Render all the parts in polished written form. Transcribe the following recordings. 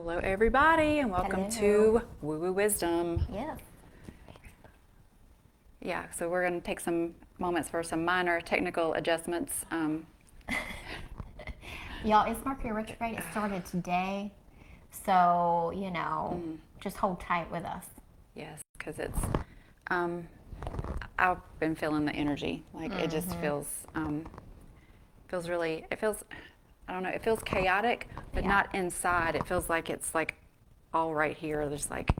Hello, everybody, and welcome to Woo Woo Wisdom. Yes. Yeah, so we're going to take some moments for some minor technical adjustments. Y'all, it's Mercury retrograde. It started today. So, just hold tight with us. Yes, because it's, I've been feeling the energy. Like, it just feels really, I don't know, it feels chaotic, but not inside. It feels like it's like all right here. There's like,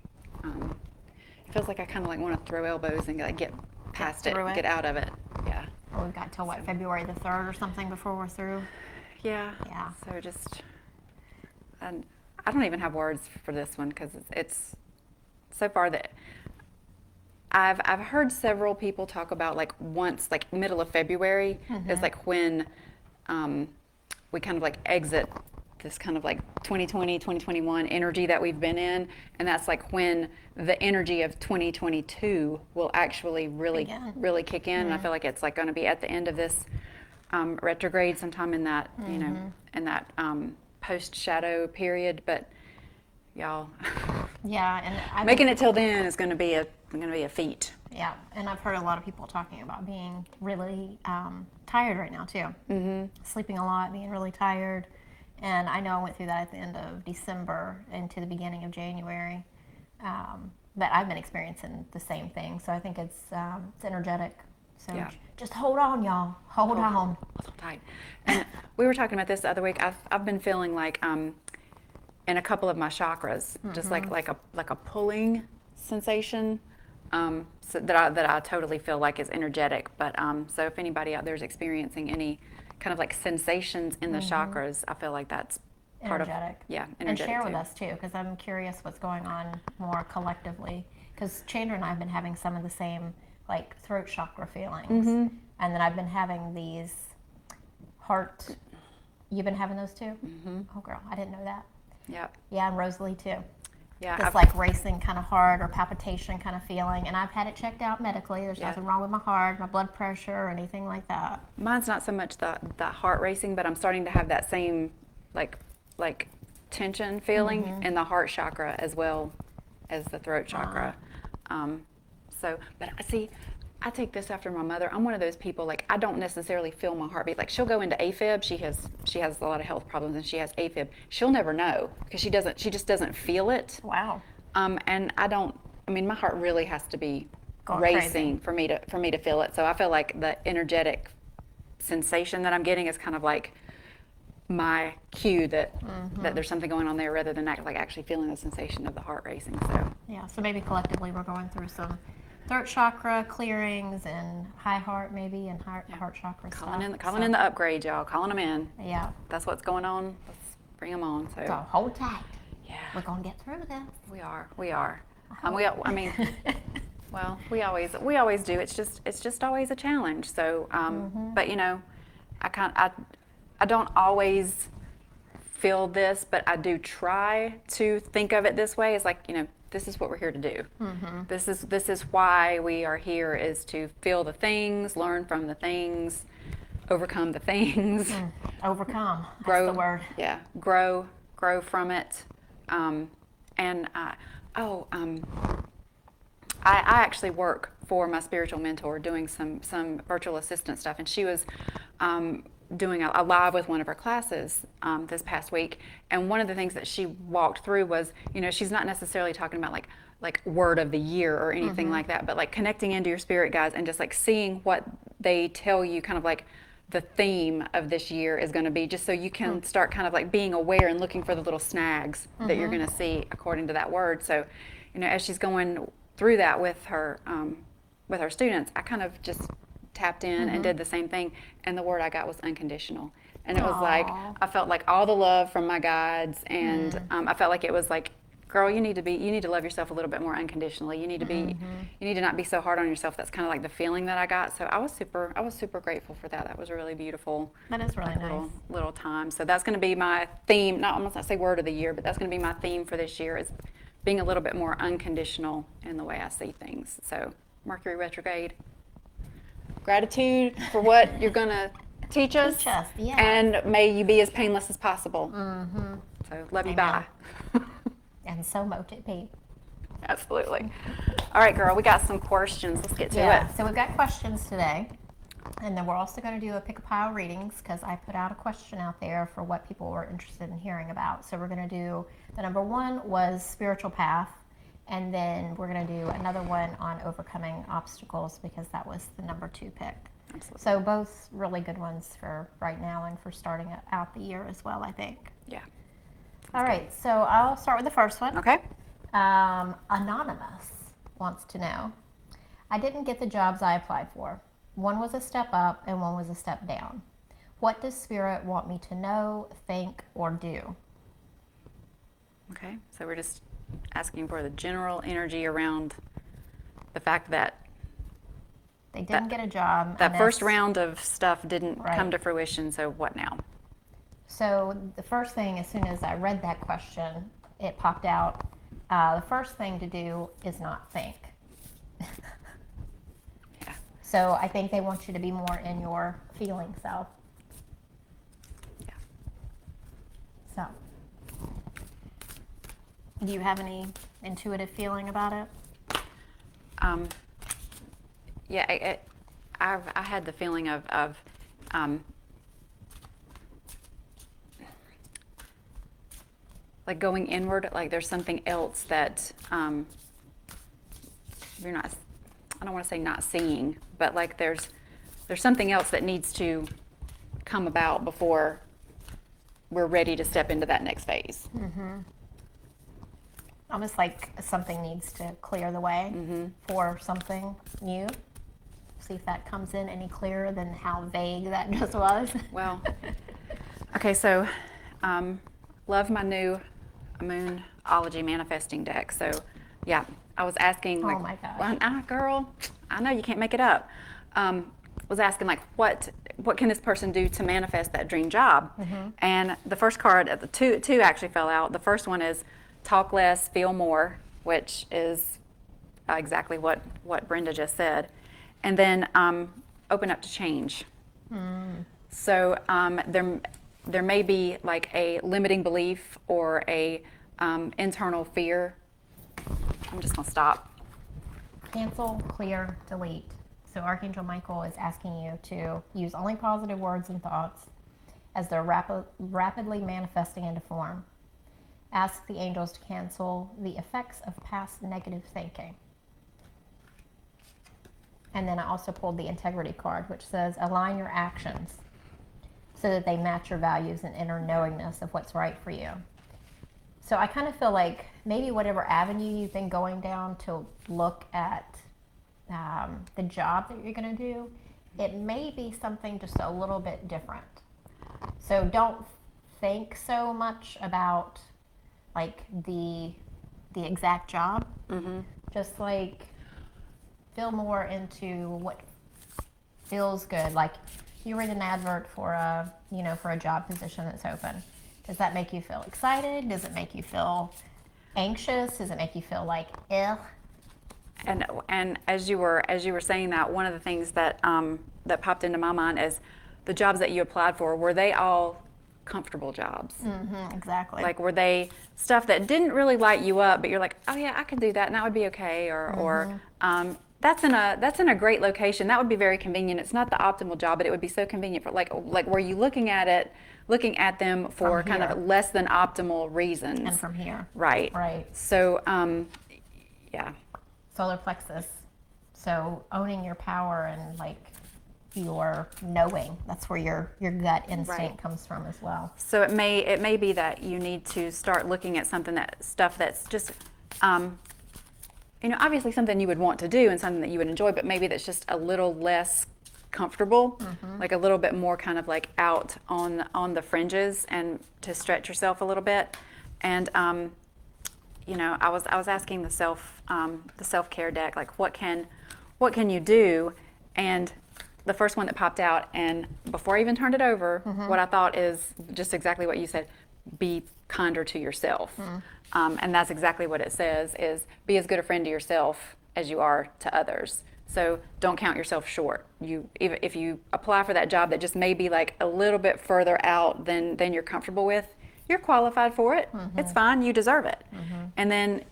it feels like I kind of like want to throw elbows and like get past it, get out of it. Yeah. Well, we've got till what, February the 3rd or something before we're through? Yeah. Yeah. So just, I don't even have words for this one because it's so far that I've heard several people talk about like once, like middle of February is like when we kind of like exit this kind of like 2020, 2021 energy that we've been in. And that's like when the energy of 2022 will actually really kick in. And I feel like it's like going to be at the end of this retrograde sometime in that, in that post-shadow period. But y'all, and making it till then is going to be a feat. Yeah, and I've heard a lot of people talking about being really tired right now too. Sleeping a lot, being really tired. And I know I went through that at the end of December into the beginning of January. But I've been experiencing the same thing. So I think it's energetic. So just hold on, y'all. Hold on. Hold tight. And we were talking about this the other week. I've been feeling like in a couple of my chakras, just like a pulling sensation. So that I totally feel like is energetic. But so if anybody out there is experiencing any kind of like sensations in the chakras, I feel like that's part energetic. Energetic. And share with us too, because I'm curious what's going on more collectively. Because Chandra and I have been having some of the same like throat chakra feelings, and then I've been having these heart. You've been having those too? Oh girl, I didn't know that. Yeah, and Rosalie too. Yeah, just like racing kind of heart or palpitation kind of feeling. And I've had it checked out medically. There's nothing wrong with my heart, my blood pressure, or anything like that. Mine's not so much the heart racing, but I'm starting to have that same like tension feeling in the heart chakra as well as the throat chakra. But see, I take this after my mother. I'm one of those people, like, I don't necessarily feel my heartbeat. Like, she'll go into AFib. She has a lot of health problems, and she has AFib. She'll never know because she just doesn't feel it. Wow. And my heart really has to be going racing for me to feel it. So I feel like the energetic sensation that I'm getting is kind of like my cue that there's something going on there, rather than actually feeling the sensation of the heart racing. So yeah. So maybe collectively we're going through some throat chakra clearings and high heart maybe and heart chakra calling stuff. in the upgrade, y'all. Calling them in. Yeah. That's what's going on. Let's bring them on. So hold tight. Yeah. We're gonna get through this. We are. Well, we always do. It's just always a challenge. So, but I don't always feel this, but I do try to think of it this way. It's like, this is what we're here to do. This is why we are here, is to feel the things, learn from the things, overcome the things. Overcome. Grow. That's the word. Yeah. Grow from it. I actually work for my spiritual mentor doing some virtual assistant stuff, and she was doing a live with one of her classes this past week. And one of the things that she walked through was, she's not necessarily talking about like word of the year or anything like that, but like connecting into your spirit guides and just like seeing what they tell you, kind of like the theme of this year is going to be, just so you can start kind of like being aware and looking for the little snags that you're going to see according to that word. So, as she's going through that with her students, I kind of just tapped in and did the same thing, and the word I got was unconditional. And it was like, I felt like all the love from my guides, and I felt like it was like, girl, you need to love yourself a little bit more unconditionally. You need to not be so hard on yourself. That's kind of like the feeling that I got. So I was super grateful for that. That was a really beautiful. That is really nice. Little time. So that's going to be my theme. I'm not say word of the year, but that's going to be my theme for this year, is being a little bit more unconditional in the way I see things. So Mercury retrograde. Gratitude for what you're going to teach us. Yeah. And may you be as painless as possible. So love you, Amen. bye. And so mote it be. Absolutely. All right, girl, we got some questions. Let's get to it. So we've got questions today. And then we're also going to do a pick a pile readings because I put out a question out there for what people were interested in hearing about. So we're going to do, the number one was spiritual path. And then we're going to do another one on overcoming obstacles because that was the number 2 pick. Absolutely. So both really good ones for right now and for starting out the year as well, I think. Yeah. All right, so I'll start with the first one. Okay. Anonymous wants to know, I didn't get the jobs I applied for. One was a step up and one was a step down. What does Spirit want me to know, think, or do? Okay. So we're just asking for the general energy around the fact that They didn't get a job. that and first that's- round of stuff didn't Right. come to fruition. So what now? So the first thing, as soon as I read that question, it popped out. The first thing to do is not think. Yeah. So I think they want you to be more in your feeling self. Yeah. So, do you have any intuitive feeling about it? Yeah. I had the feeling of like going inward, like there's something else that you're not, I don't want to say not seeing, but like there's something else that needs to come about before we're ready to step into that next phase. Almost like something needs to clear the way for something new. See if that comes in any clearer than how vague that just was. Well, okay, so love my new Moonology manifesting deck. So, yeah, I was asking, like, Oh my gosh. well, girl, I know you can't make it up. Was asking, like, what can this person do to manifest that dream job? And the first card, the two actually fell out. The first one is talk less, feel more, which is exactly what Brenda just said. And then open up to change. So there may be like a limiting belief or a internal fear. I'm just gonna stop. Cancel, clear, delete. So Archangel Michael is asking you to use only positive words and thoughts as they're rapidly manifesting into form. Ask the angels to cancel the effects of past negative thinking. And then I also pulled the integrity card, which says align your actions so that they match your values and inner knowingness of what's right for you. So I kind of feel like maybe whatever avenue you've been going down to look at the job that you're going to do, it may be something just a little bit different. So don't think so much about like the exact job. Just like feel more into what feels good. Like you read an advert for a job position that's open. Does that make you feel excited? Does it make you feel anxious? Does it make you feel like And as you were saying that, one of the things that that popped into my mind is the jobs that you applied for, were they all comfortable jobs? Exactly. Like, were they stuff that didn't really light you up, but you're like, oh yeah, I could do that, and that would be okay, or that's in a great location. That would be very convenient. It's not the optimal job, but it would be so convenient for like were you looking at them for kind of less than optimal reasons? And from here. Right. Right. So, yeah. Solar plexus. So owning your power and like your knowing. That's where your gut instinct comes from as well. So it may be that you need to start looking at stuff that's just obviously something you would want to do and something that you would enjoy, but maybe that's just a little less comfortable, like a little bit more kind of like out on the fringes, and to stretch yourself a little bit. And I was asking the self-care deck, like what can you do? And the first one that popped out, and before I even turned it over, what I thought is just exactly what you said: be kinder to yourself. And that's exactly what it says: is be as good a friend to yourself as you are to others. So don't count yourself short. If you apply for that job that just may be like a little bit further out than you're comfortable with, you're qualified for it. It's fine. You deserve it. And then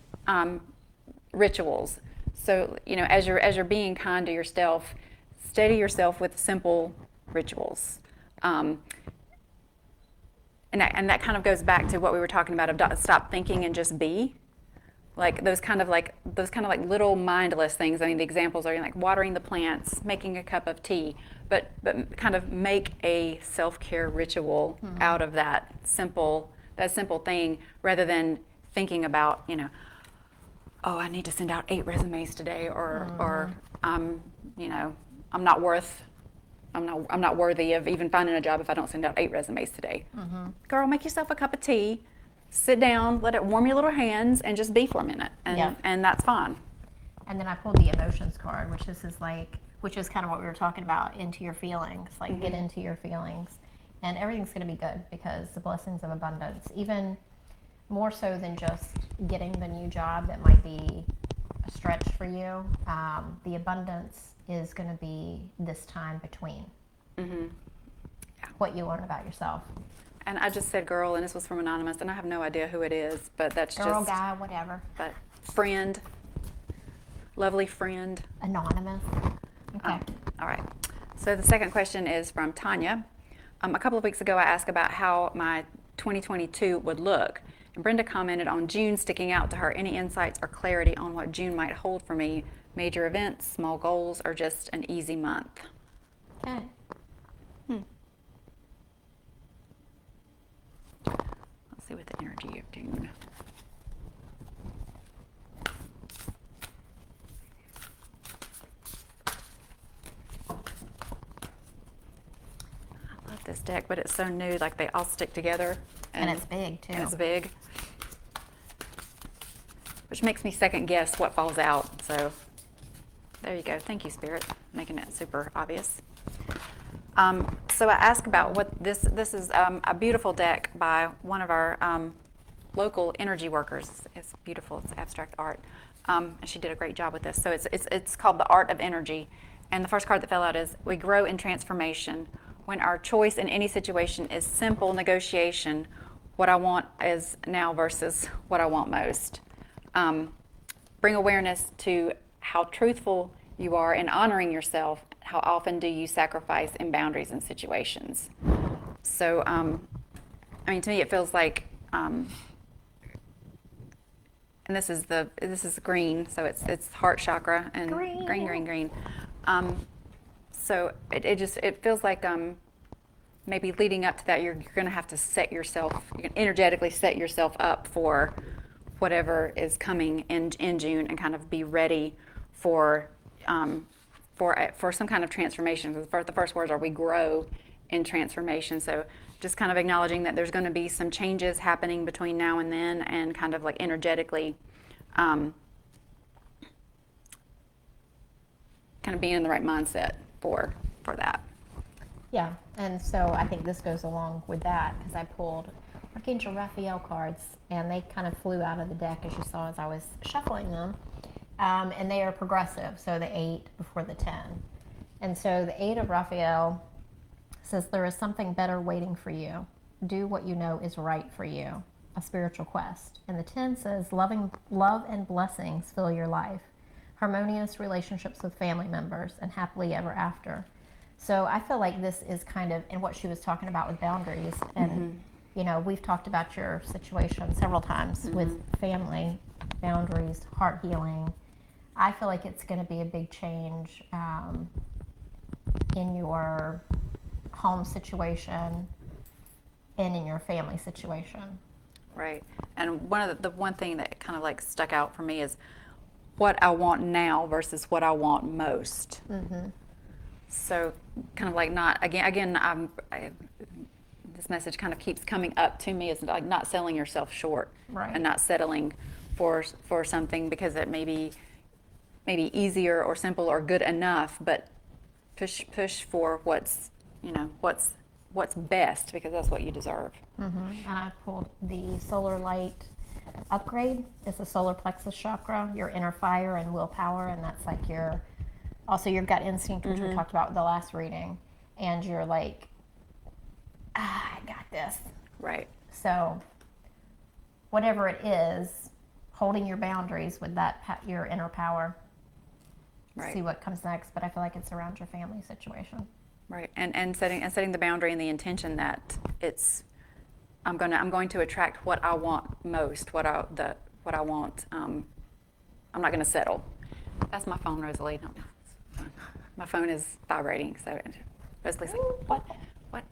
rituals. So, as you're being kind to yourself, steady yourself with simple rituals. And that kind of goes back to what we were talking about of stop thinking and just be. Like those kind of like little mindless things. I mean, the examples are like watering the plants, making a cup of tea, but kind of make a self-care ritual out of that simple thing, rather than thinking about, oh, I need to send out 8 resumes today, or I'm not worthy of even finding a job if I don't send out 8 resumes today. Girl, make yourself a cup of tea, sit down, let it warm your little hands, and just be for a minute, and that's fine. And then I pulled the emotions card, which is kind of what we were talking about, into your feelings, like get into your feelings, and everything's going to be good, because the blessings of abundance, even more so than just getting the new job that might be a stretch for you, the abundance is going to be this time between what you learn about yourself. And I just said girl, and this was from Anonymous, and I have no idea who it is, but that's girl, guy, whatever. But friend, lovely friend. Anonymous. Okay. All right. So the second question is from Tanya. A couple of weeks ago, I asked about how my 2022 would look, and Brenda commented on June sticking out to her. Any insights or clarity on what June might hold for me? Major events, small goals, or just an easy month? Okay. Let's see what the energy of June. I love this deck, but it's so new, like they all stick together. And it's big, too. And it's big. Which makes me second guess what falls out. So there you go. Thank you, Spirit, making it super obvious. So I asked about what this is a beautiful deck by one of our local energy workers. It's beautiful. It's abstract art. And she did a great job with this. So it's called The Art of Energy. And the first card that fell out is, we grow in transformation. When our choice in any situation is simple negotiation, what I want is now versus what I want most. Bring awareness to how truthful you are in honoring yourself. How often do you sacrifice in boundaries and situations? So, to me, it feels like, and this is green, so it's heart chakra and green. So it feels like maybe leading up to that, you're going to have to you can energetically set yourself up for whatever is coming in June, and kind of be ready for some kind of transformation. The first words are, we grow in transformation. So just kind of acknowledging that there's going to be some changes happening between now and then, and kind of like energetically kind of being in the right mindset for that. Yeah, and so I think this goes along with that, because I pulled Archangel Raphael cards, and they kind of flew out of the deck, as you saw as I was shuffling them. And they are progressive, so the 8 before the 10. And so the 8 of Raphael says, there is something better waiting for you. Do what you know is right for you, a spiritual quest. And the 10 says, love and blessings fill your life, harmonious relationships with family members, and happily ever after. So I feel like this is kind of, and what she was talking about with boundaries, and we've talked about your situation several times with family, boundaries, heart healing. I feel like it's going to be a big change in your home situation and in your family situation. Right. And one thing that kind of like stuck out for me is what I want now versus what I want most. So kind of like not, again, this message kind of keeps coming up to me, is like not selling yourself short, right, and not settling for something because it may be easier or simple or good enough, but push for what's best, because that's what you deserve. And I pulled the solar light upgrade. It's a solar plexus chakra, your inner fire and willpower, and that's like your gut instinct, which we talked about with the last reading, and you're like, I got this. Right. So whatever it is, holding your boundaries with that your inner power. Right. See what comes next, but I feel like it's around your family situation. Right, and setting the boundary and the intention that I'm going to attract what I want most, what I want. I'm not going to settle. That's my phone, Rosalie. No, my phone is vibrating, so Rosalie's like, what?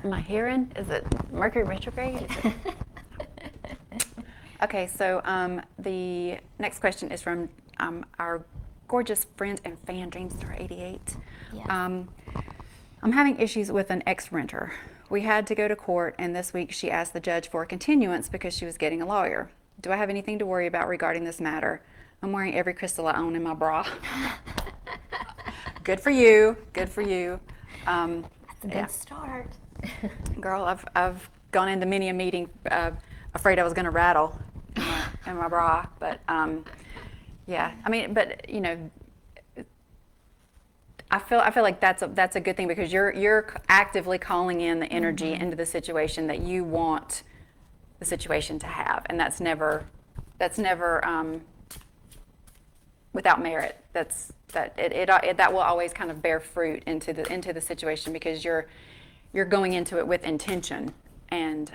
Am I hearing? Is it Mercury retrograde? Okay, so the next question is from our gorgeous friend and fan, Dreamstar88. Yes. I'm having issues with an ex-renter. We had to go to court, and this week she asked the judge for a continuance because she was getting a lawyer. Do I have anything to worry about regarding this matter? I'm wearing every crystal I own in my bra. Good for you. Good for you. That's a good start. Girl, I've gone into many a meeting afraid I was going to rattle in my bra, but yeah. I mean, but you know, I feel like that's a good thing because you're actively calling in the energy into the situation that you want the situation to have, and that's never without merit. That will always kind of bear fruit into the situation because you're going into it with intention and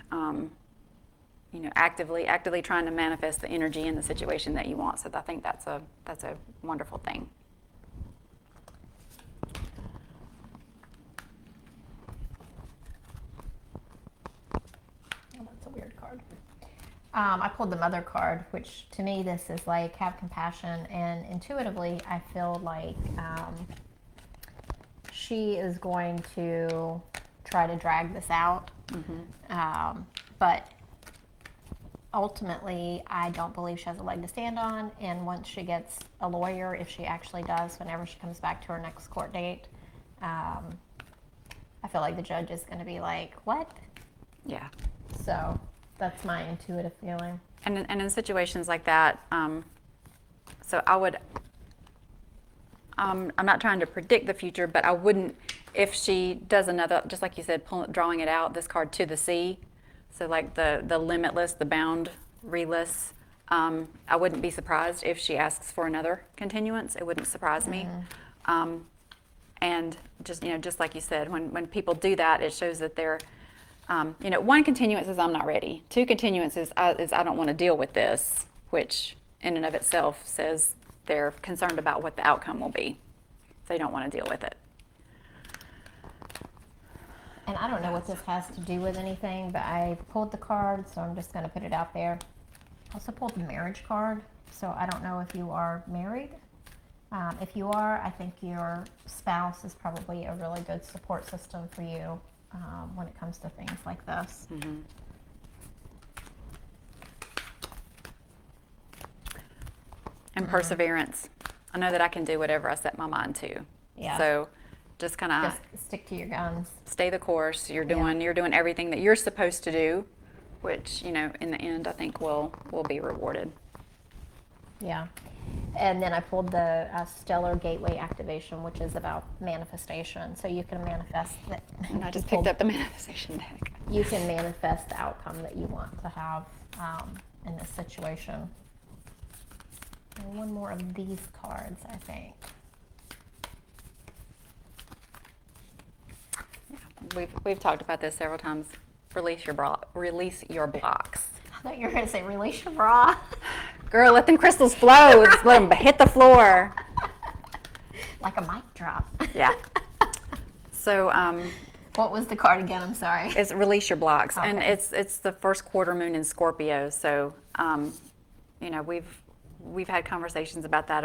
you know, actively trying to manifest the energy in the situation that you want. So I think that's a wonderful thing. Oh, that's a weird card. I pulled the Mother card, which to me this is like have compassion, and intuitively I feel like she is going to try to drag this out. But ultimately, I don't believe she has a leg to stand on. And once she gets a lawyer, if she actually does, whenever she comes back to her next court date, I feel like the judge is going to be like, "What?" Yeah. So that's my intuitive feeling. And in situations like that, so I would. I'm not trying to predict the future, but I wouldn't, if she does another, just like you said, drawing it out, this card to the sea. So like the limitless, the boundaryless, I wouldn't be surprised if she asks for another continuance. It wouldn't surprise me. And just like you said, when people do that, it shows that they're, one continuance is I'm not ready. Two continuances is I don't want to deal with this, which in and of itself says they're concerned about what the outcome will be. They don't want to deal with it. And I don't know what this has to do with anything, but I pulled the card, so I'm just going to put it out there. I also pulled the marriage card, so I don't know if you are married. If you are, I think your spouse is probably a really good support system for you when it comes to things like this. Mm-hmm. And perseverance. I know that I can do whatever I set my mind to. Yeah. So just kind of stick to your guns. Stay the course. You're doing everything that you're supposed to do, which, in the end I think will be rewarded. Yeah. And then I pulled the Stellar Gateway Activation, which is about manifestation. So you can manifest that. And I just picked up the manifestation deck. You can manifest the outcome that you want to have in this situation. And one more of these cards, I think. Yeah, we've talked about this several times. Release your blocks. I thought you were going to say release your bra. Girl, let them crystals flow. Just let them hit the floor. Like a mic drop. Yeah. So, what was the card again? I'm sorry. It's release your blocks, Okay. and it's the first quarter moon in Scorpio. So, we've had conversations about that.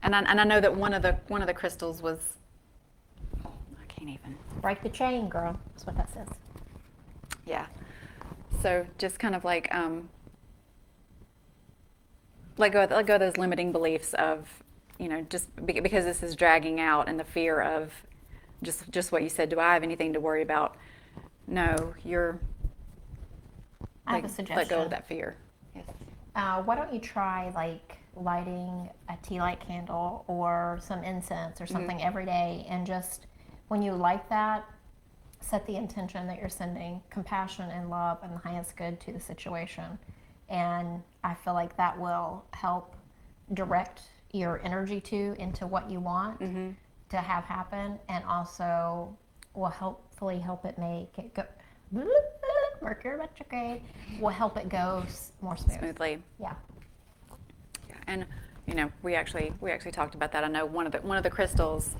And I know that one of the crystals was, I can't even. Break the chain, girl. That's what that says. Yeah. So just kind of like let go of those limiting beliefs of, just because this is dragging out, and the fear of just what you said. Do I have anything to worry about? No, I have a suggestion. Let go of that fear. Yes. Why don't you try lighting a tea light candle or some incense or something every day, and just when you light that, set the intention that you're sending compassion and love and the highest good to the situation. And I feel like that will help direct your energy into what you want to have happen, and also will hopefully help it make it go. Mercury retrograde will help it go more smoothly. Yeah. Yeah, and we actually talked about that. I know one of the crystals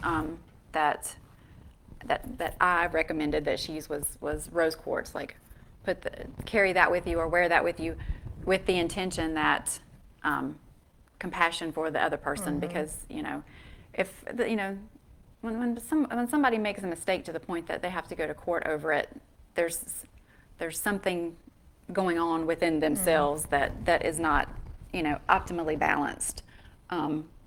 that I recommended that she used was rose quartz. Like, carry that with you or wear that with you, with the intention that compassion for the other person, because if when somebody makes a mistake to the point that they have to go to court over it, there's something going on within themselves that is not optimally balanced.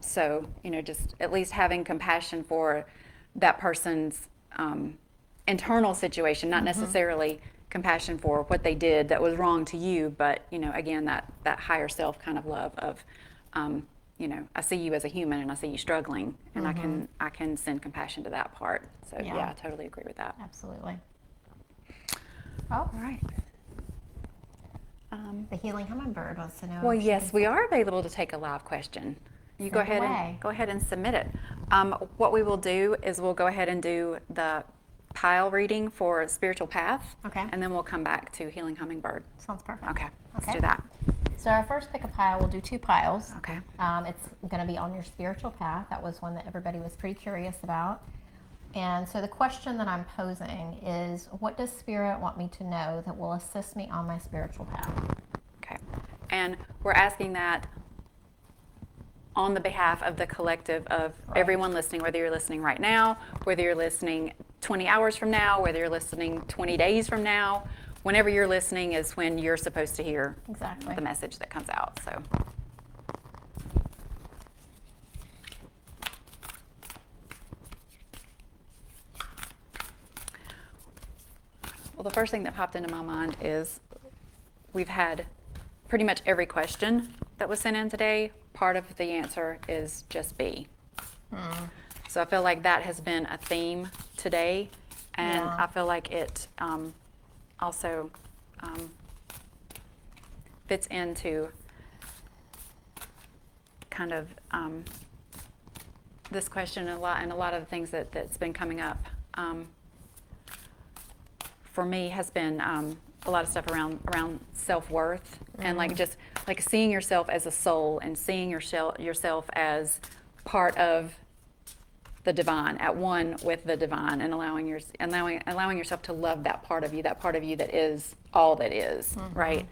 So just at least having compassion for that person's internal situation, not necessarily compassion for what they did that was wrong to you, but again, that higher self kind of love of I see you as a human and I see you struggling, and I can send compassion to that part. So yeah, I totally agree with that. Absolutely. All right. The Healing Hummingbird wants to know. Well, yes, we are available to take a live question. You go ahead and submit it. What we will do is we'll go ahead and do the pile reading for Spiritual Path. Okay. And then we'll come back to Healing Hummingbird. Sounds perfect. Okay. Let's do that. So our first pick a pile, we'll do 2 piles. Okay. It's going to be on your spiritual path. That was one that everybody was pretty curious about. And so the question that I'm posing is, what does Spirit want me to know that will assist me on my spiritual path? Okay. And we're asking that on the behalf of the collective of everyone listening, whether you're listening right now, whether you're listening 20 hours from now, whether you're listening 20 days from now. Whenever you're listening is when you're supposed to hear the message that comes out. So. Well, the first thing that popped into my mind is we've had pretty much every question that was sent in today. Part of the answer is just be. So I feel like that has been a theme today, and I feel like it also fits into kind of this question a lot, and a lot of the things that's been coming up for me has been a lot of stuff around self-worth and like just like seeing yourself as a soul and seeing yourself as part of the divine, at one with the divine, and allowing yourself to love that part of you that is all that is, right?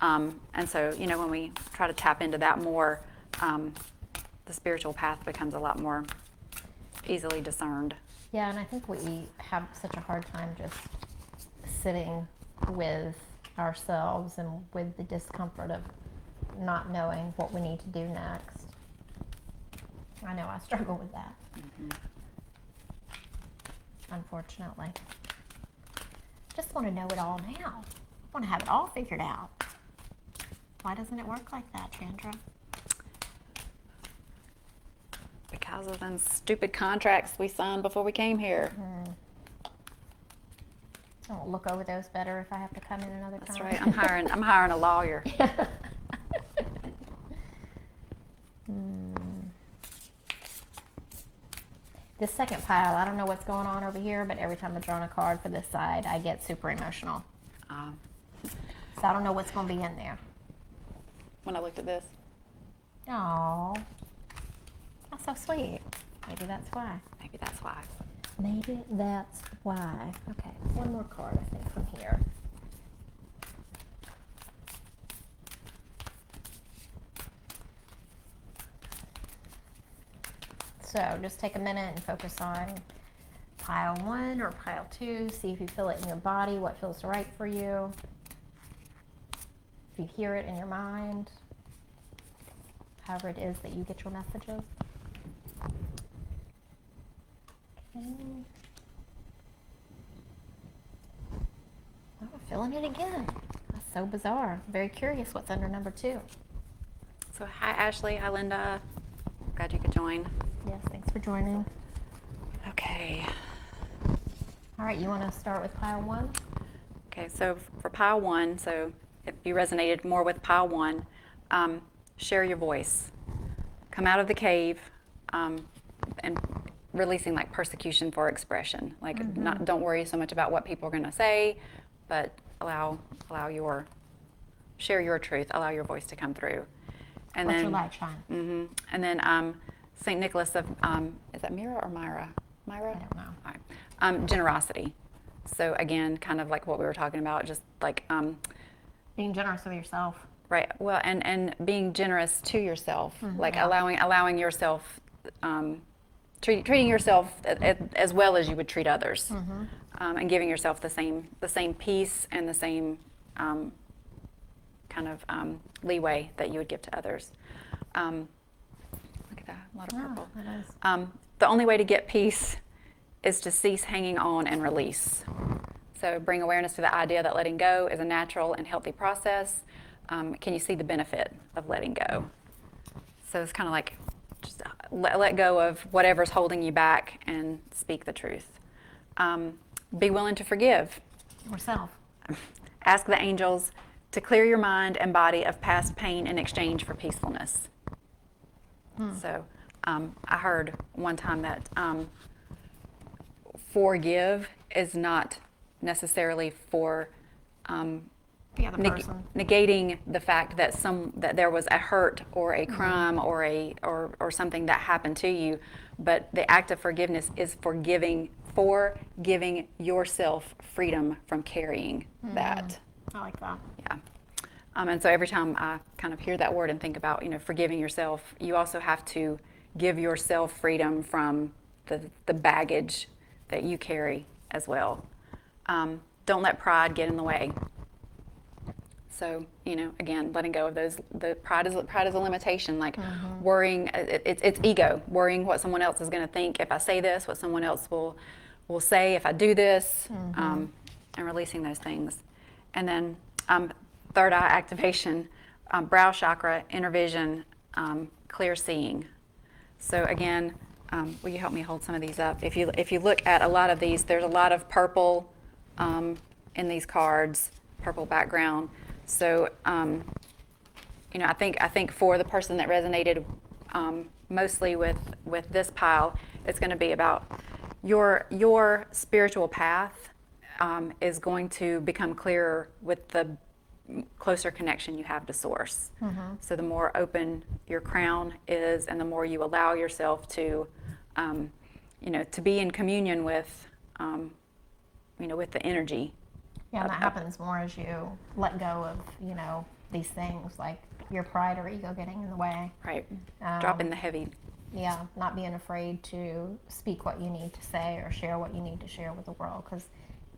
And so when we try to tap into that more, the spiritual path becomes a lot more easily discerned. Yeah, and I think we have such a hard time just sitting with ourselves and with the discomfort of not knowing what we need to do next. I know I struggle with that. Unfortunately. Just want to know it all now. I want to have it all figured out. Why doesn't it work like that, Chandra? Because of them stupid contracts we signed before we came here. I'll look over those better if I have to come in another time. That's right. I'm hiring a lawyer. This second pile, I don't know what's going on over here, but every time I've drawn a card for this side, I get super emotional. So I don't know what's going to be in there. When I looked at this. Oh, that's so sweet. Maybe that's why. Maybe that's why. Maybe that's why. Okay, one more card, I think, from here. So just take a minute and focus on pile 1 or pile 2. See if you feel it in your body, what feels right for you. If you hear it in your mind, however it is that you get your messages. Okay. Oh, I'm feeling it again. That's so bizarre. Very curious what's under number 2. So hi Ashley, hi Linda. Glad you could join. Yes, thanks for joining. Okay. All right, you want to start with pile 1? Okay, so for pile 1, so if you resonated more with pile 1, share your voice. Come out of the cave, and releasing like persecution for expression. Like don't worry so much about what people are going to say, but share your truth. Allow your voice to come through. And Let then your light shine. And then St. Nicholas of is that Myra or Myra? Myra? I don't know. All right. Generosity. So again, kind of like what we were talking about, just like Being generous with yourself. right. Well, and being generous to yourself, like Yeah. allowing yourself, treating yourself as well as you would treat others, and giving yourself the same peace and the same kind of leeway that you would give to others. Look at that, a lot of purple. That is. The only way to get peace is to cease hanging on and release. So bring awareness to the idea that letting go is a natural and healthy process. Can you see the benefit of letting go? So it's kind of like just let go of whatever's holding you back and speak the truth. Be willing to forgive. Yourself. Ask the angels to clear your mind and body of past pain in exchange for peacefulness. So I heard one time that forgive is not necessarily for The other person. negating the fact that there was a hurt or a crime or something that happened to you, but the act of forgiveness is for giving yourself freedom from carrying that. I like that. Yeah. And so every time I kind of hear that word and think about, forgiving yourself, you also have to give yourself freedom from the baggage that you carry as well. Don't let pride get in the way. So, again, letting go of the pride is a limitation, like worrying, it's ego, worrying what someone else is going to think if I say this, what someone else will say if I do this, and releasing those things. And then third eye activation, brow chakra, inner vision, clear seeing. So again, will you help me hold some of these up? If you look at a lot of these, there's a lot of purple in these cards, purple background. So I think for the person that resonated mostly with this pile, it's going to be about your spiritual path is going to become clearer with the closer connection you have to source. So the more open your crown is, and the more you allow yourself to, to be in communion with, with the energy. Yeah, and that happens more as you let go of, these things like your pride or ego getting in the way. Right. Dropping the heavy. Yeah, not being afraid to speak what you need to say or share what you need to share with the world, because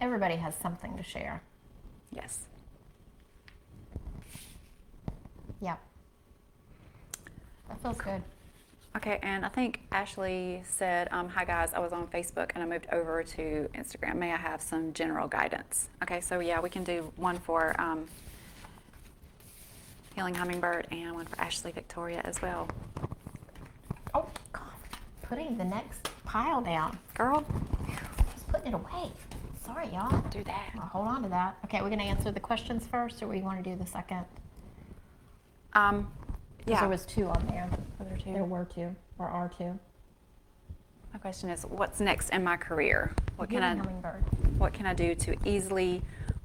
everybody has something to share. Yes. Yeah. That feels good. Okay, and I think Ashley said, hi guys, I was on Facebook and I moved over to Instagram. May I have some general guidance? Okay, so yeah, we can do one for Healing Hummingbird and one for Ashley Victoria as well. Oh, God. Putting the next pile down. Girl, Just putting it away. Sorry, y'all. do that. I'll hold on to that. Okay, we're going to answer the questions first, or we want to do the second? Yeah. There was 2 on there. There were 2, or are 2. My question is, what's next in my career? What Healing Hummingbird. can I do to easily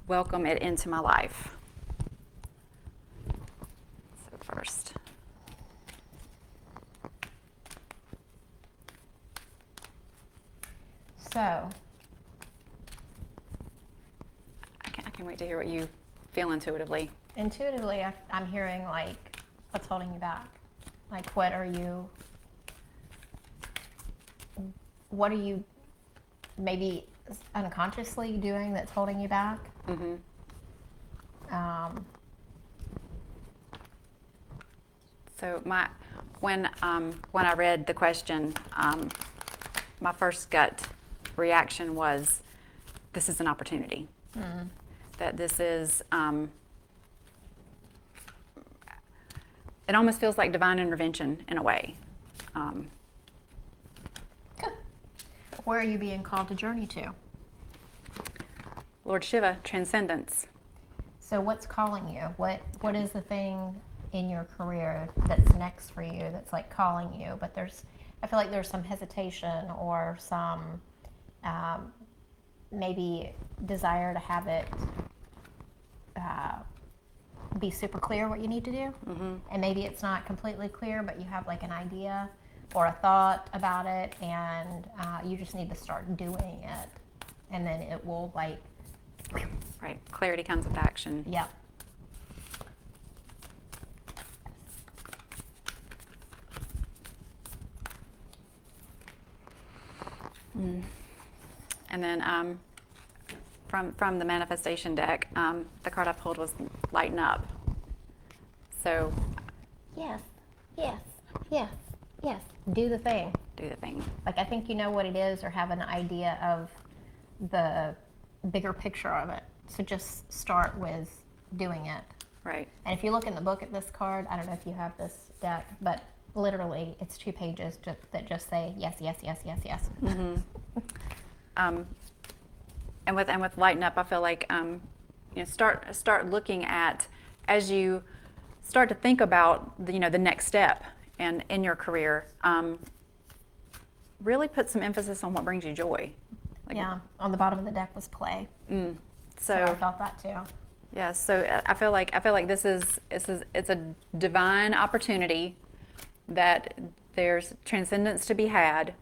welcome it into my life? So first. So, I can't wait to hear what you feel intuitively. intuitively, I'm hearing like, what's holding you back? Like, what are you maybe unconsciously doing that's holding you back? So when I read the question, my first gut reaction was, this is an opportunity. That this is, it almost feels like divine intervention in a way. Where are you being called to journey to? Lord Shiva, transcendence. So what's calling you? What is the thing in your career that's next for you that's like calling you? But I feel like there's some hesitation or some maybe desire to have it be super clear what you need to do. And maybe it's not completely clear, but you have like an idea or a thought about it, and you just need to start doing it, and then it will like. Right. Clarity comes with action. Yep. And then from the manifestation deck, the card I pulled was lighten up. So Yes. Yes. Yes. Yes. Do the thing. do the thing. Like, I think you know what it is or have an idea of the bigger picture of it. So just start with doing it. Right. And if you look in the book at this card, I don't know if you have this deck, but literally it's 2 pages that just say yes, yes, yes, yes, yes. And with lighten up, I feel like start looking at, as you start to think about the next step and in your career, really put some emphasis on what brings you joy. Like, Yeah. On the bottom of the deck was play. So I felt that too. yeah, so I feel like this is it's a divine opportunity that there's transcendence to be had,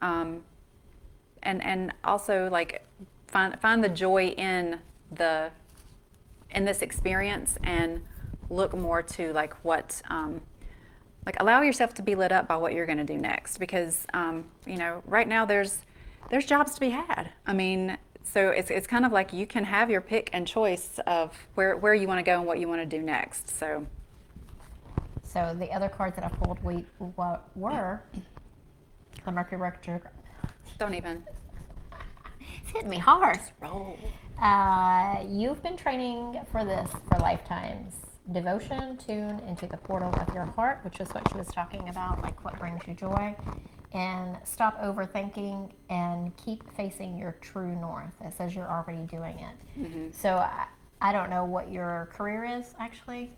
and also like find the joy in this experience, and look more to like what like allow yourself to be lit up by what you're going to do next, because right now there's jobs to be had. I mean, so it's kind of like you can have your pick and choice of where you want to go and what you want to do next. So the other cards that I pulled were the Mercury retrograde. don't even It's hitting me hard. roll. You've been training for this for lifetimes. Devotion, tune into the portal of your heart, which is what she was talking about, like what brings you joy. And stop overthinking and keep facing your true north. It says you're already doing it. So I don't know what your career is actually,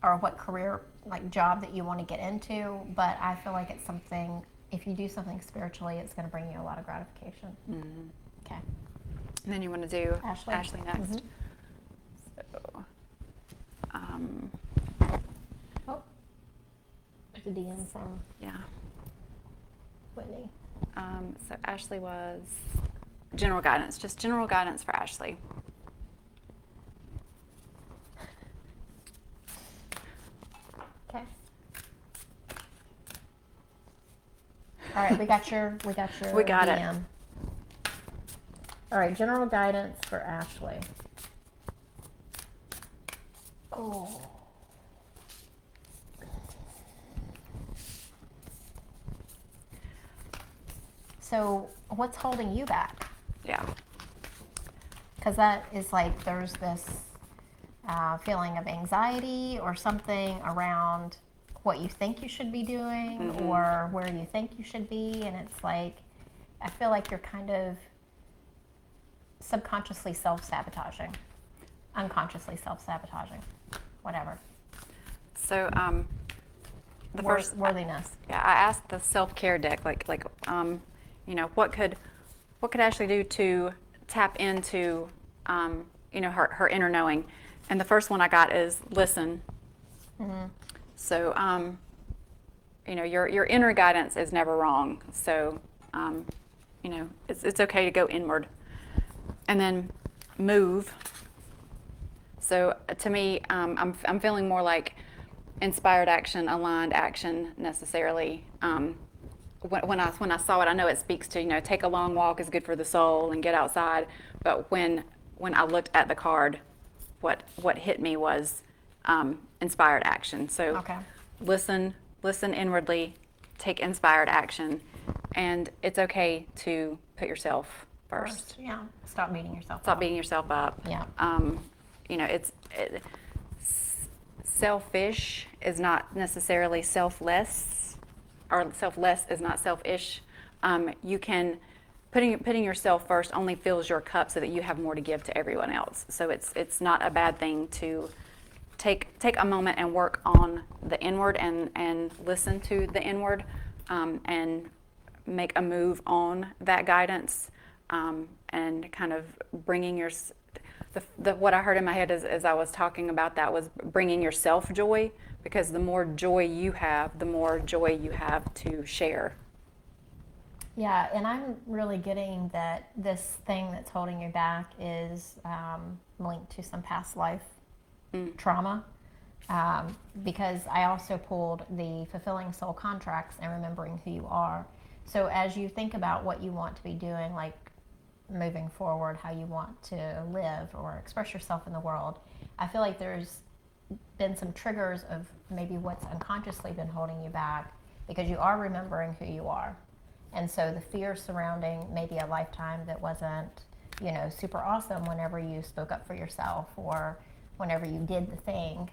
or what career, like job that you want to get into, but I feel like it's something, if you do something spiritually, it's going to bring you a lot of gratification. Okay. And then you want to do Ashley. next. So, Oh, there's a DM from yeah. Whitney. So Ashley was general guidance, just general guidance for Ashley. Okay. All right, we got your We got it. DM. All right, general guidance for Ashley. Oh. So, what's holding you back? Yeah. Because that is like there's this feeling of anxiety or something around what you think you should be doing or where you think you should be, and it's like I feel like you're kind of subconsciously self-sabotaging, unconsciously self-sabotaging, whatever. So the first Worthiness. Yeah, I asked the self-care deck, what could Ashley do to tap into, her inner knowing, and the first one I got is listen. So, your inner guidance is never wrong. So, it's okay to go inward, and then move. So to me, I'm feeling more like inspired action, aligned action necessarily. When I saw it, I know it speaks to take a long walk is good for the soul and get outside. But when I looked at the card, what hit me was inspired action. So Okay. listen inwardly, take inspired action, and it's okay to put yourself first. Yeah. Stop beating yourself Stop up. beating yourself up. Yeah. Selfish is not necessarily selfless, or selfless is not selfish. You can putting yourself first only fills your cup so that you have more to give to everyone else. So it's not a bad thing to take a moment and work on the inward and listen to the inward, and make a move on that guidance, and kind of bringing what I heard in my head as I was talking about that was bringing yourself joy, because the more joy you have, the more joy you have to share. Yeah, and I'm really getting that this thing that's holding you back is linked to some past life trauma, because I also pulled the fulfilling soul contracts and remembering who you are. So as you think about what you want to be doing, like moving forward, how you want to live or express yourself in the world, I feel like there's been some triggers of maybe what's unconsciously been holding you back, because you are remembering who you are. And so the fear surrounding maybe a lifetime that wasn't, super awesome whenever you spoke up for yourself or whenever you did the thing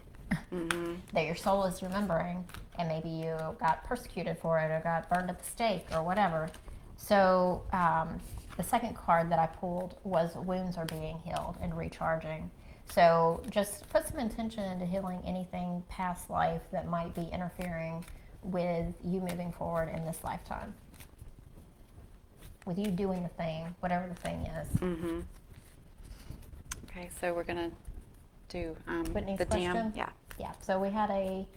that your soul is remembering, and maybe you got persecuted for it or got burned at the stake or whatever. So the second card that I pulled was wounds are being healed and recharging. So just put some intention into healing anything past life that might be interfering with you moving forward in this lifetime, with you doing the thing, whatever the thing is. Mm-hmm. Okay, so we're going to do Whitney's the DM. question? Yeah. Yeah, so we had a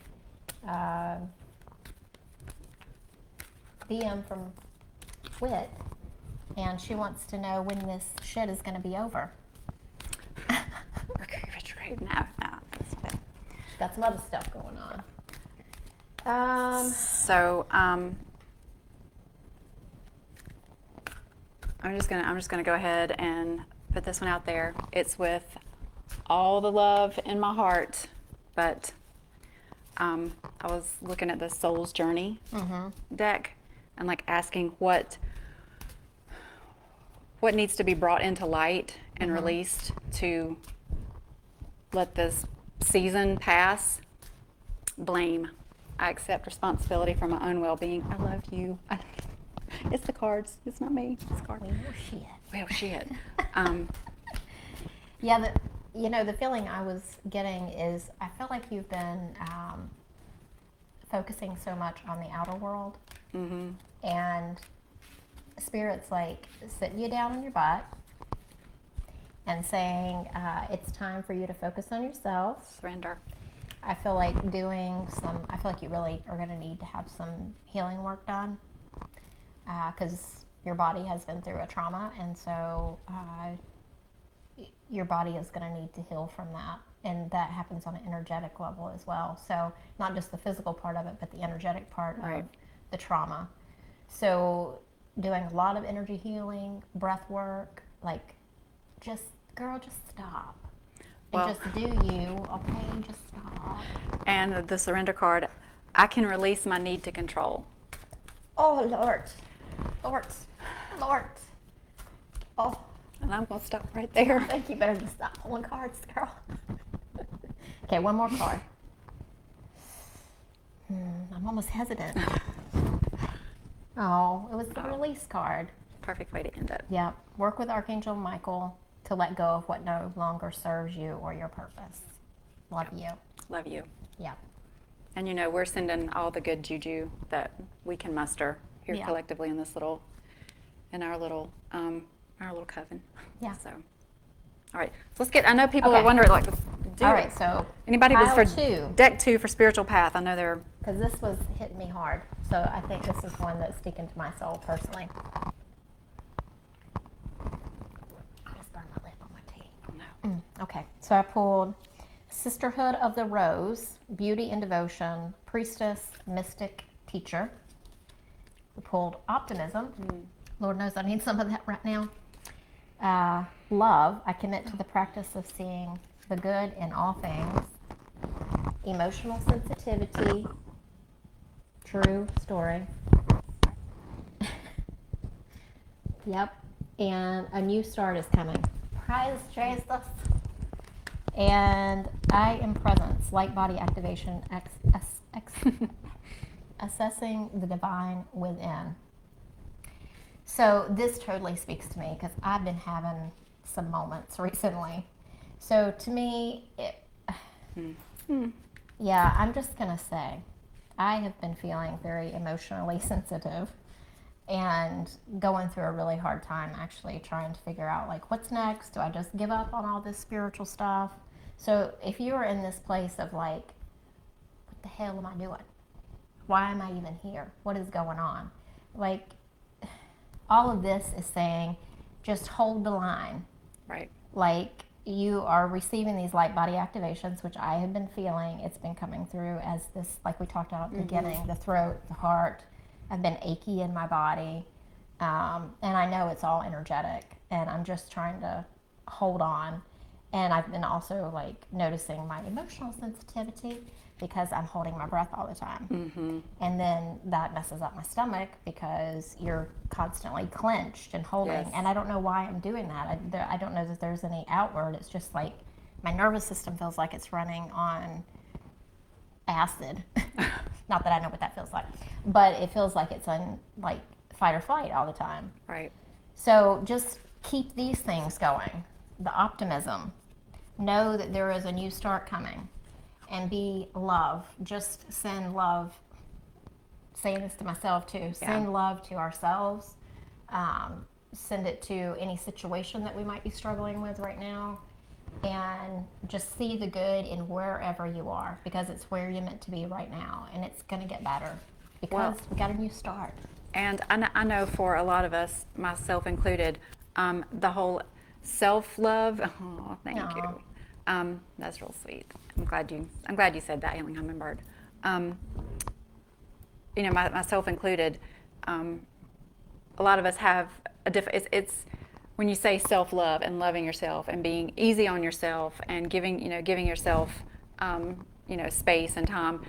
DM from Whit, and she wants to know when this shit is going to be over. Mercury retrograde. No, that's good. She's got some other stuff going on. So I'm just gonna go ahead and put this one out there. It's with all the love in my heart, but I was looking at the Soul's Journey deck and like asking what needs to be brought into light and released to let this season pass. Blame. I accept responsibility for my own well-being. I love you. It's the cards. It's not me. It's the cards. Well, shit. Yeah, the feeling I was getting is I feel like you've been focusing so much on the outer world, and Spirit's like sitting you down on your butt and saying it's time for you to focus on yourself. Surrender. I feel like I feel like you really are going to need to have some healing work done, because your body has been through a trauma, and so your body is going to need to heal from that. And that happens on an energetic level as well. So not just the physical part of it, but the energetic part of the trauma. So doing a lot of energy healing, breath work, like just stop. And just do you, okay? Just stop. And the surrender card, I can release my need to control. Oh, Lord. Oh. And I'm going to stop right there. I think you better just stop pulling cards, girl. Okay, one more card. I'm almost hesitant. Oh, it was the release card. Perfect way to end it. Yeah. Work with Archangel Michael to let go of what no longer serves you or your purpose. Love you. Love you. Yeah. And we're sending all the good juju that we can muster here collectively in this little, our little coven. Yeah. So, all right. So let's get. I know people are wondering, like, all right. So anybody was for two. deck 2 for spiritual path. I know they're because this was hitting me hard. So I think this is one that's sticking to my soul personally. I just burned my lip on my tea. no. Okay. So I pulled Sisterhood of the Rose, Beauty and Devotion, Priestess, Mystic, Teacher. We pulled Optimism. Lord knows I need some of that right now. Love, I commit to the practice of seeing the good in all things. Emotional sensitivity, true story. Yep. And a new start is coming. Praise Jesus. And I am presence, light body activation, assessing the divine within. So this totally speaks to me because I've been having some moments recently. So to me, yeah, I'm just going to say I have been feeling very emotionally sensitive and going through a really hard time actually trying to figure out like what's next. Do I just give up on all this spiritual stuff? So if you are in this place of like, what the hell am I doing? Why am I even here? What is going on? Like, all of this is saying just hold the line. Right. Like, you are receiving these light body activations, which I have been feeling. It's been coming through as this, like we talked about at the beginning, the throat, the heart. I've been achy in my body. And I know it's all energetic. And I'm just trying to hold on. And I've been also like noticing my emotional sensitivity because I'm holding my breath all the time. And then that messes up my stomach because you're constantly clenched and holding. Yes. And I don't know why I'm doing that. I don't know that there's any outward. It's just like my nervous system feels like it's running on acid. Not that I know what that feels like, but it feels like it's on like fight or flight all the time. Right. So just keep these things going. The optimism. Know that there is a new start coming. And be love. Just send love. Saying this to myself too. Send love to ourselves. Send it to any situation that we might be struggling with right now. And just see the good in wherever you are. Because it's where you're meant to be right now. And it's going to get better. Because we got a new start. And I know for a lot of us, myself included, the whole self-love. Oh, thank you. That's real sweet. I'm glad you said that, Healing Hummingbird. You know, myself included. A lot of us have a different. It's when you say self-love and loving yourself and being easy on yourself and giving yourself space and time.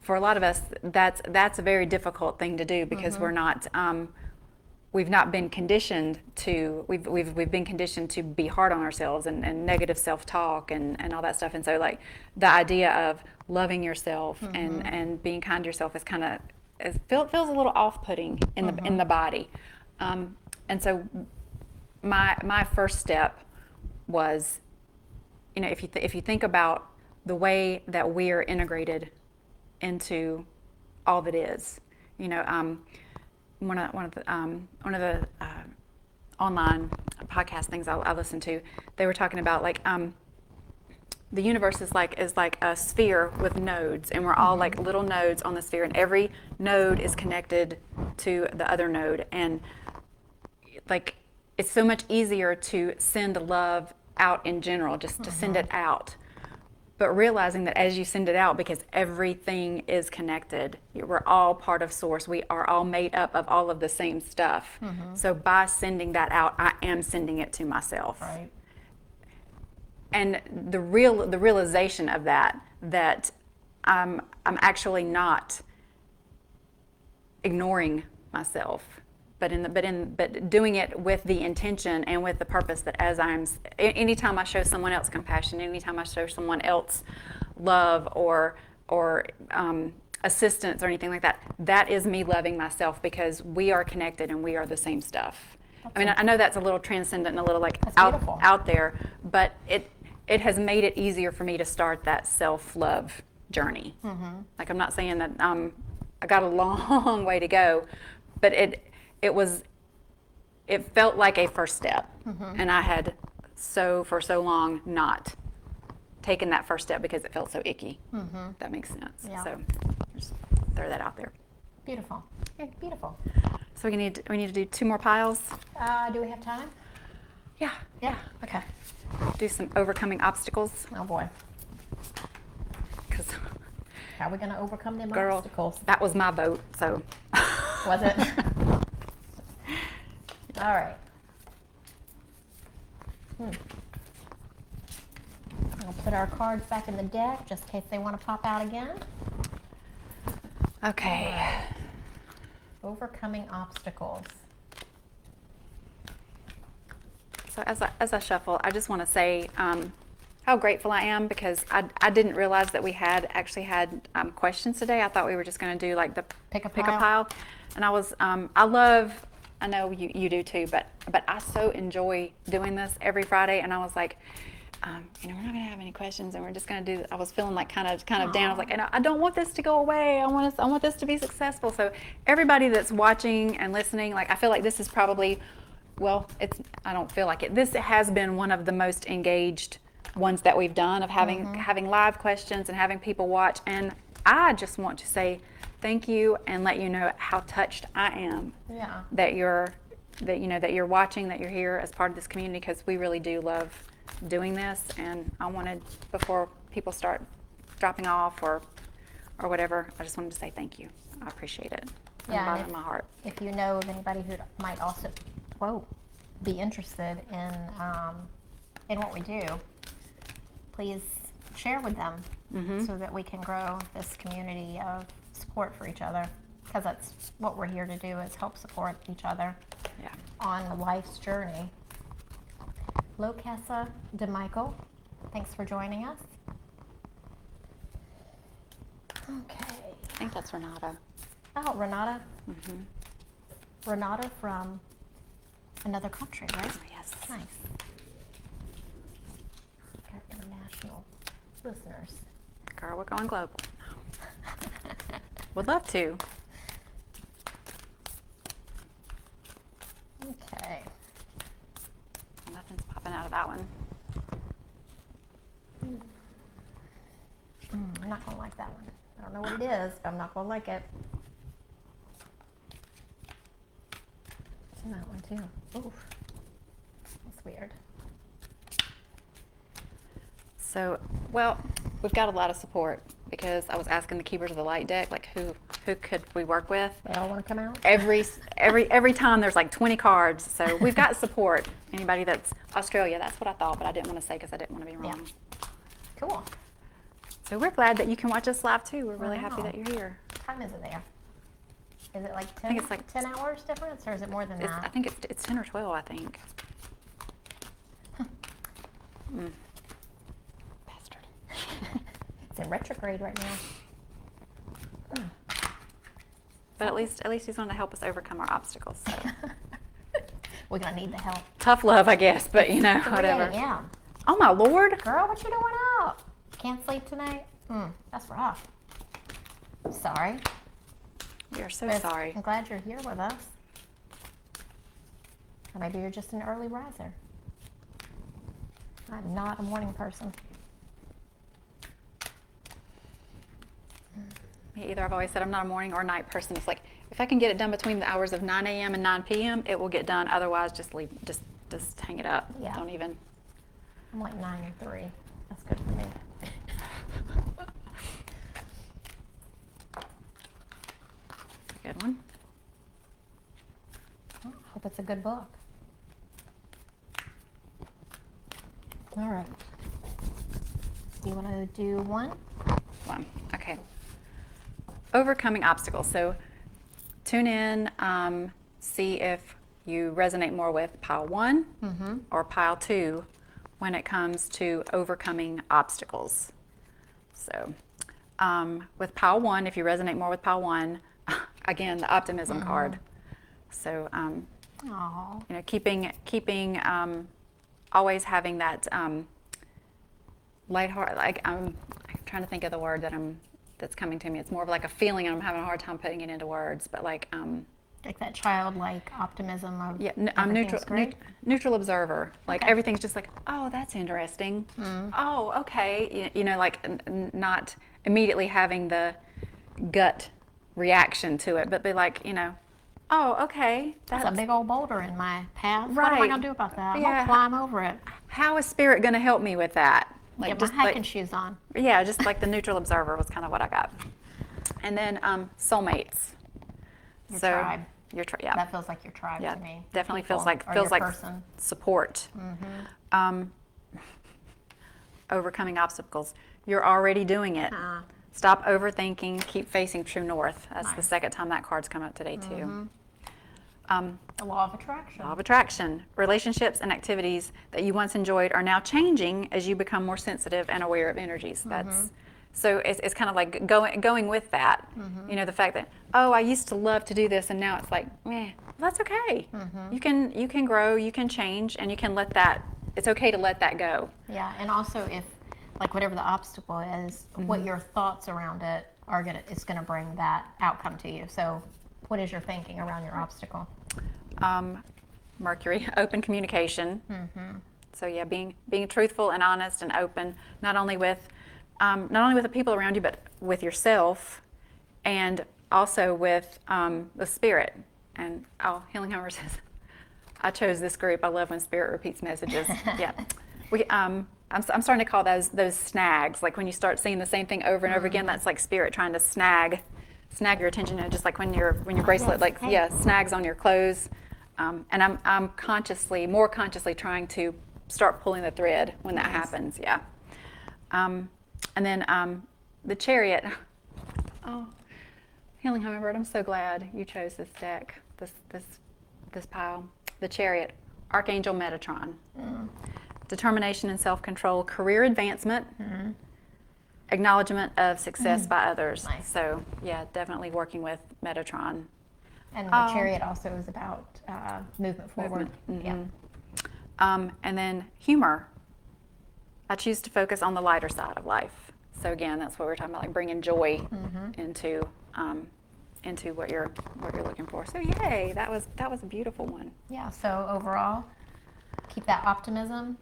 For a lot of us, that's a very difficult thing to do because we're not. We've not been conditioned to. We've been conditioned to be hard on ourselves and negative self-talk and all that stuff. And so, like the idea of loving yourself and being kind to yourself is kind of feels a little off-putting in the body. And so, my first step was, if you think about the way that we are integrated into all that is, one of the online podcast things I listened to, they were talking about like the universe is like a sphere with nodes, and we're all like little nodes on the sphere, and every node is connected to the other node, and like it's so much easier to send love out in general, just to send it out. But realizing that as you send it out, because everything is connected, we're all part of Source. We are all made up of all of the same stuff. So by sending that out, I am sending it to myself. Right. And the realization of that I'm actually not ignoring myself, but doing it with the intention and with the purpose that anytime I show someone else compassion, anytime I show someone else love or assistance or anything like that, that is me loving myself because we are connected and we are the same stuff. I know that's a little transcendent and a little like out there, but it has made it easier for me to start that self-love journey. Like I'm not saying that I got a long way to go, but it felt like a first step, and I had for so long not taken that first step because it felt so icky. If that makes sense. Yeah. So just throw that out there. Beautiful. Okay, beautiful. So we need to do 2 more piles. Do we have time? Yeah. Okay. Do some overcoming obstacles. Oh boy. Because How are we going to overcome them girl, obstacles? that was my vote. So. Was it? All right. I'll put our cards back in the deck just in case they want to pop out again. Okay. Overcoming obstacles. So as I shuffle, I just want to say how grateful I am because I didn't realize that we actually had questions today. I thought we were just going to do like the Pick a pile. And I love I know you do too, but I so enjoy doing this every Friday, and I was like, we're not going to have any questions, and we're just going to do. I was feeling like kind of down. I was like, and I don't want this to go away. I want this to be successful. So everybody that's watching and listening, like I feel like this is probably, well, I don't feel like it. This has been one of the most engaged ones that we've done of having live questions and having people watch. And I just want to say thank you and let you know how touched I am. Yeah. That you're watching, that you're here as part of this community, because we really do love doing this. And I wanted, before people start dropping off or whatever, I just wanted to say thank you. I appreciate it from the bottom of my heart. If you know of anybody who might also be interested in what we do, please share with them so that we can grow this community of support for each other, because that's what we're here to do, is help support each other on life's journey. Locassa DeMichael, thanks for joining us. Okay. I think that's Renata. Oh, Renata. Renata from another country, right? Oh, yes. Nice. Got international listeners. Girl, we're going global. Would love to. Okay. Nothing's popping out of that one. I'm not going to like that one. I don't know what it is, but I'm not going to like it. And that one too. Oof. That's weird. So, well, we've got a lot of support, because I was asking the keepers of the light deck, like who could we work with? They all want to come out? Every time there's like 20 cards, so we've got support. Anybody that's Australia, that's what I thought, but I didn't want to say because I didn't want to be wrong. Yeah. Cool. So we're glad that you can watch us live too. We're really happy Wow. that you're here. What time is it there? Is it like 10, I think it's like 10 hours difference, or is it more than I that? think it's 10 or 12, I think. Bastard. It's in retrograde right now. But at least he's going to help us overcome our obstacles. So. We're going to need the help. Tough love, I guess, but 3 whatever. a.m. Oh my Lord. Girl, what you doing up? Can't sleep tonight? That's rough. Sorry. We are so But sorry. I'm glad you're here with us. Or maybe you're just an early riser. I'm not a morning person. Me either. I've always said I'm not a morning or night person. It's like, if I can get it done between the hours of 9 a.m. and 9 p.m., it will get done. Otherwise, just leave, just hang it up. Yeah. Don't even. I'm like 9 and 3. That's good for me. Good one. Well, hope it's a good book. All right. Do you want to do one? One. Okay. Overcoming obstacles. So tune in, see if you resonate more with pile 1 or pile 2 when it comes to overcoming obstacles. So with pile 1, if you resonate more with pile 1, again, the optimism card. So Aww. keeping always having that lighthearted. Like I'm trying to think of the word that's coming to me. It's more of like a feeling, and I'm having a hard time putting it into words. But like that childlike optimism of I'm everything's great. neutral observer. Like Okay. everything's just like, oh, that's interesting. Oh, okay. Like not immediately having the gut reaction to it, but be like, oh, okay. That's a big old boulder in my path. What am I Right. going to do about that? I'm Yeah. going to climb over it. How is spirit going to help me with that? Get my hiking shoes on. Yeah, just like the neutral observer was kind of what I got. And then soulmates. Your tribe. Your tribe, yeah. That feels like your tribe Yeah, to me. definitely People feels or like your person. support. Overcoming obstacles. You're already doing it. Stop overthinking. Keep facing true north. That's the Nice. second time that card's come up today too. The law of attraction. Law of attraction. Relationships and activities that you once enjoyed are now changing as you become more sensitive and aware of energies. So it's kind of like going with that. The fact that, oh, I used to love to do this, and now it's like, that's okay. You can grow, you can change, and you can let that. It's okay to let that go. Yeah, and also if, like, whatever the obstacle is, what your thoughts around it are it's gonna bring that outcome to you. So, what is your thinking around your obstacle? Mercury, open communication. So yeah, being truthful and honest and open, not only with the people around you, but with yourself, and also with the spirit. And Healing Homer says, I chose this group. I love when spirit repeats messages. Yeah, I'm starting to call those snags. Like when you start seeing the same thing over and over again, that's like spirit trying to snag your attention. You know, just like when your bracelet, snags on your clothes. And I'm more consciously trying to start pulling the thread when that happens. Yeah. And then the Chariot. Oh, Healing Hummingbird, I'm so glad you chose this deck, this pile. The Chariot, Archangel Metatron. Determination and self-control, career advancement, acknowledgement of success by others. Nice. So yeah, definitely working with Metatron. And the Chariot also is about movement forward. Yeah. And then humor. I choose to focus on the lighter side of life. So again, that's what we're talking about, like bringing joy into what you're looking for. So yay, that was a beautiful one. Yeah. So overall, keep that optimism.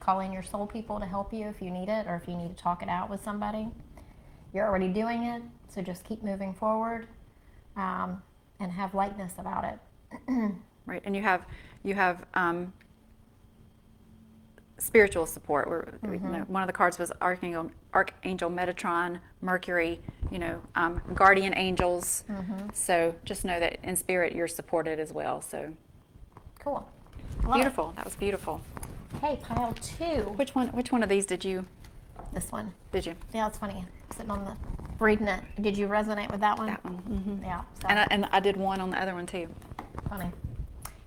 Call in your soul people to help you if you need it, or if you need to talk it out with somebody. You're already doing it, so just keep moving forward, and have lightness about it. Right, and you have spiritual support. One of the cards was Archangel Metatron, Mercury. Guardian angels. So just know that in spirit you're supported as well. So cool. Beautiful. That was beautiful. Okay, pile 2. Which one of these did you? This one. Did you? Yeah, it's funny. Sitting on the reading it. Did you resonate with that one? That one. Yeah. So. And I did one on the other one too. Funny.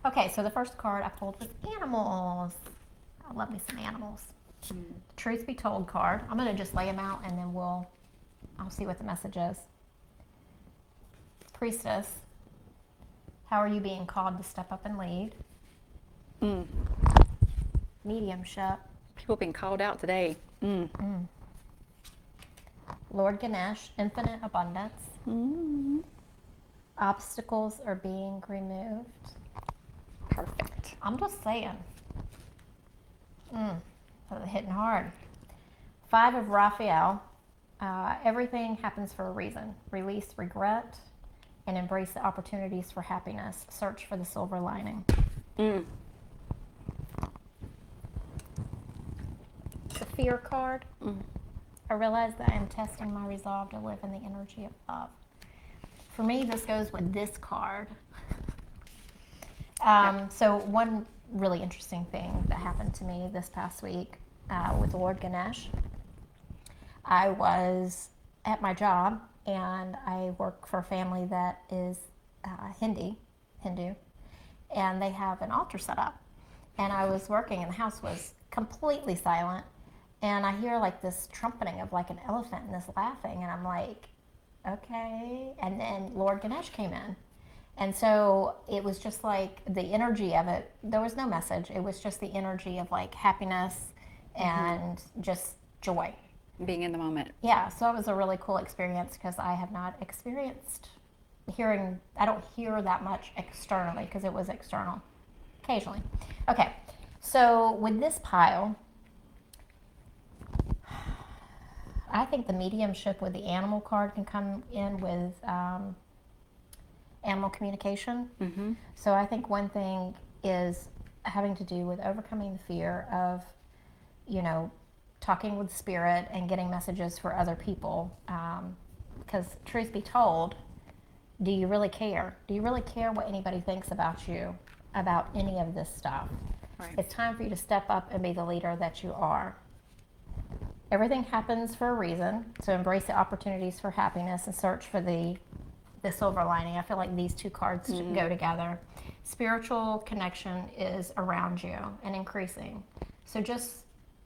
Okay, so the first card I pulled was animals. I love me some animals. Truth be told card. I'm going to just lay them out and then I'll see what the message is. Priestess. How are you being called to step up and lead? Mediumship. People being called out today. Lord Ganesh. Infinite abundance. Obstacles are being removed. Perfect. I'm just saying. Hitting hard. 5 of Raphael. Everything happens for a reason. Release regret and embrace the opportunities for happiness. Search for the silver lining. The Fear card. I realize that I'm testing my resolve to live in the energy of love. For me, this goes with this card. So one really interesting thing that happened to me this past week with Lord Ganesh. I was at my job, and I work for a family that is Hindu, and they have an altar set up. And I was working, and the house was completely silent, and I hear like this trumpeting of like an elephant and this laughing, and I'm like, okay. And then Lord Ganesh came in. And so it was just like the energy of it. There was no message. It was just the energy of like happiness and just joy. Being in the moment. Yeah, so it was a really cool experience because I have not experienced hearing. I don't hear that much externally because it was external occasionally. Okay, so with this pile, I think the mediumship with the animal card can come in with animal communication. So I think one thing is having to do with overcoming the fear of, talking with spirit and getting messages for other people. Because truth be told, do you really care? Do you really care what anybody thinks about you, about any of this stuff? Right. It's time for you to step up and be the leader that you are. Everything happens for a reason, so embrace the opportunities for happiness and search for the silver lining. I feel like these two cards go together. Spiritual connection is around you and increasing. So just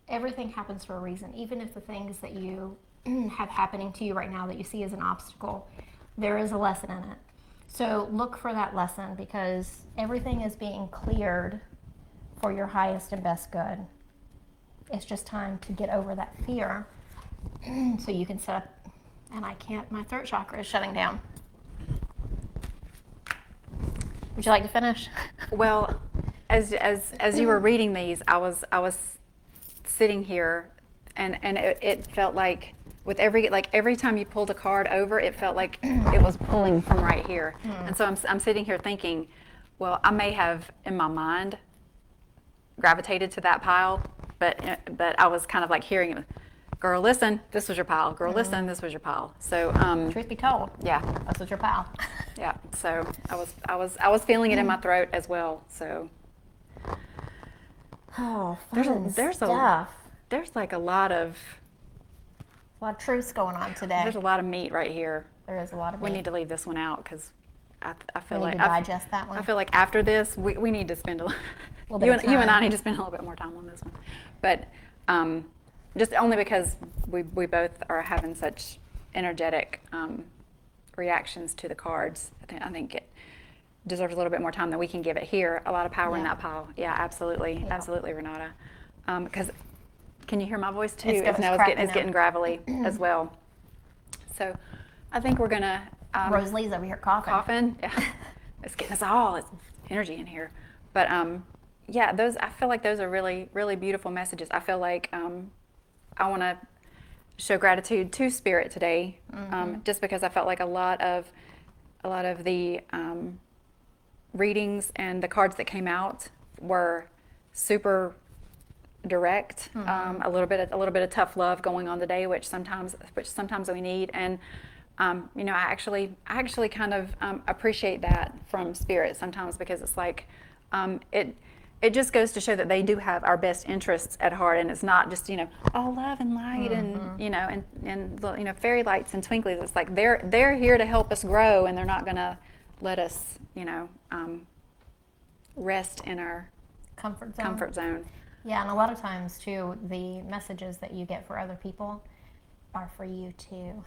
everything happens for a reason. Even if the things that you have happening to you right now that you see as an obstacle, there is a lesson in it. So look for that lesson, because everything is being cleared for your highest and best good. It's just time to get over that fear so you can set up, and my throat chakra is shutting down. Would you like to finish? Well, as you were reading these, I was sitting here, and it felt like with every time you pulled a card over, it felt like it was pulling from right here. And so I'm sitting here thinking, well, I may have in my mind gravitated to that pile, but I was kind of like hearing it. Girl, listen, this was your pile. Girl, listen, this was your pile. So Truth be told, yeah, this was your pal. yeah. So I was feeling it in my throat as well. So Oh, there's stuff. there's like a lot of A lot of truths going on today. there's a lot of meat right here. There is a lot of We meat. need to leave this one out because I feel We like need to digest that one. I feel like after this we need to spend Little you bit of and I time. need to spend a little bit more time on this one, but just only because we both are having such energetic reactions to the cards. I think it deserves a little bit more time than we can give it here. A lot of power in Yeah. that pile. Yeah, absolutely, Yeah. absolutely, Renata. Because can you hear my voice too? It's It's cracking getting now. gravelly as well. So I think we're gonna Rosalie's over here coughing. coughing. Yeah. It's getting us all. It's energy in here. But yeah, I feel like those are really, really beautiful messages. I feel like I want to show gratitude to Spirit today, just because I felt like a lot of the readings and the cards that came out were super direct. A little bit of tough love going on today, which sometimes we need. And you know, I actually kind of appreciate that from Spirit sometimes, because it's like it just goes to show that they do have our best interests at heart, and it's not just, you know, all love and light and you know and fairy lights and twinklies. It's like they're here to help us grow, and they're not gonna let us, you know, rest in our Comfort zone. zone. Yeah, and a lot of times too, the messages that you get for other people are for you too.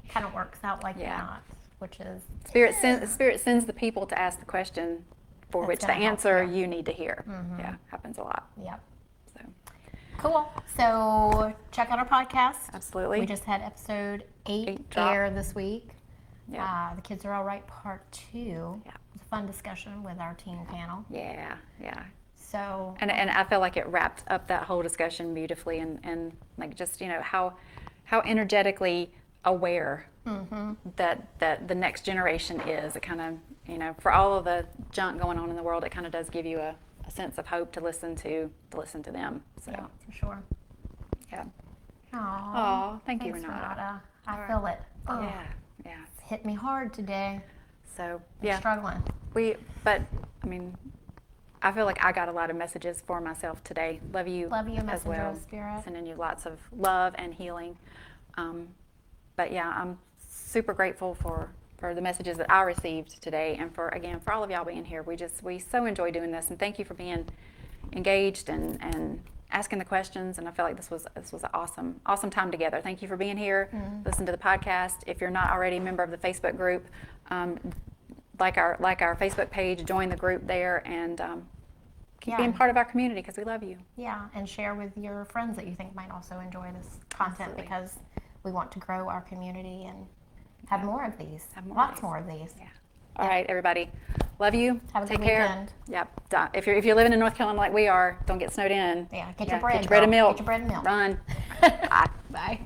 Kind of works out like Yeah. that, which is Spirit sends the people to ask the question for That's which the gonna help, answer yeah. you need to hear. Yeah, happens a lot. yep. So Cool. So check out our podcast. absolutely. We just had episode 8 8 drop. air this week. Yeah. The Kids Are All Right Part 2. Yeah. It was a fun discussion with our teen panel. Yeah, yeah. So And I feel like it wrapped up that whole discussion beautifully, and like just, you know, how energetically aware that the next generation is. It kind of, you know, for all of the junk going on in the world, it kind of does give you a sense of hope to listen to them. So yeah, for sure. yeah. Aww. Oh, thank you, Thanks, Renata. I feel it. Oh, Yeah, yeah. it's hit me hard today. So I'm yeah, struggling. but I mean, I feel like I got a lot of messages for myself today. Love you Love you, as messenger well. of spirit. Sending you lots of love and healing. But yeah, I'm super grateful for the messages that I received today, and for all of y'all being here. We so enjoy doing this, and thank you for being engaged and asking the questions. And I feel like this was an awesome time together. Thank you for being here. Listen to the podcast. If you're not already a member of the Facebook group, like our Facebook page, join the group there, and keep Yeah. being part of our community, because we love you. Yeah, and share with your friends that you think might also enjoy this content, Absolutely. because we want to grow our community and have more of these. Have more of Lots these. more of these. Yeah. All right, everybody. Love you. Have a Take good care. weekend. Yep. If you're living in North Carolina like we are, don't get snowed in. Yeah, get your bread, Get your bread and girl. milk. Get your bread and milk. Run. Bye. Bye.